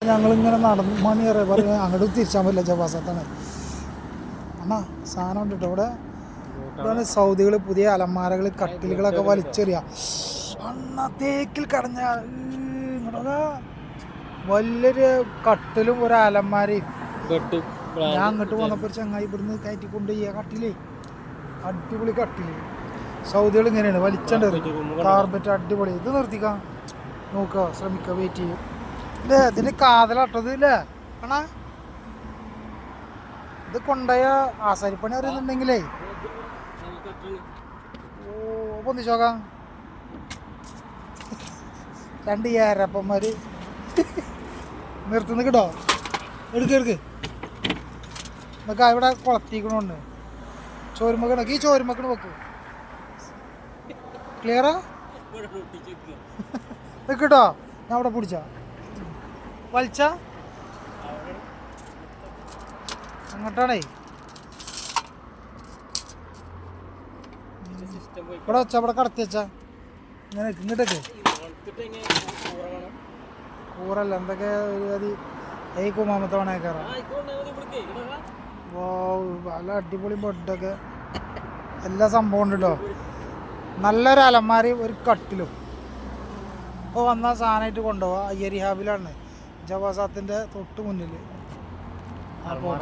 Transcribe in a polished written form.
ഞങ്ങളിങ്ങനെ നടന്ന് മണിയേറെ പറയും അങ്ങോട്ട് തിരിച്ചാൻ പറ്റില്ല ജവാസത്താണ് അണ്ണാ സാധനം ഉണ്ട് കേട്ടോ ഇവിടെ. ഇവിടെയാണ് സൗദികൾ പുതിയ അലമാരകൾ കട്ടിലുകളൊക്കെ വലിച്ചെറിയ. അണ്ണ തേക്കിൽ കടഞ്ഞ ഇങ്ങോട്ടൊക്കെ വലിയൊരു കട്ടിലും ഒരു അലമാരയും. ഞാൻ അങ്ങോട്ട് വന്നപ്പോൾ ഒരു ചങ്ങായി ഇവിടുന്ന് കയറ്റിക്കൊണ്ട് ഈ കട്ടിലേ അടിപൊളി കട്ടില്. സൗദികൾ ഇങ്ങനെയാണ് വലിച്ചണ്ട് കാർബറ്റ് അടിപൊളി. ഇത് നിർത്തിക്കാം നോക്കുക ശ്രമിക്കുക വെയിറ്റ് ചെയ്യും. ഇല്ലേ ഇതിന് കാതലട്ടത് ഇല്ലേ ആണാ. ഇത് കൊണ്ടുപോയ ആസാരിപ്പണി അറിയുന്നുണ്ടെങ്കിലേ ഓ പൊന്തിച്ചോക്കാം. രണ്ട് ഏരപ്പന്മാര് നിർത്തുന്ന കിട്ടോ എടുക്ക് എന്നൊക്കെ ഇവിടെ കുളത്തിക്കണുണ്ട്. ചോരുമക്കണക്ക് ഈ ചോരുമക്കണ് വെക്ക് ക്ലിയറാ വെക്കട്ടോ. ഞാൻ അവിടെ പിടിച്ച വലിച്ച അങ്ങോട്ടാണേ ഇവിടെ വെച്ചാ ഇവിടെ കടത്തി വെച്ചാ ഇങ്ങനെ ഇങ്ങോട്ടൊക്കെ കൂറല്ല എന്തൊക്കെ ഒരു ഈ കുമാമത്തെ വേണേ കയറാം. നല്ല അടിപൊളി ബെഡൊക്കെ എല്ലാ സംഭവം ഉണ്ട് കേട്ടോ. നല്ലൊരു അലമാരി ഒരു കട്ടിലും. ഇപ്പോൾ വന്ന സാധനമായിട്ട് കൊണ്ടുപോവാം. അയ്യരി ഹാബിലാണ് ജവാസാത്തിൻ്റെ തൊട്ട് മുന്നിൽ. അപ്പോൾ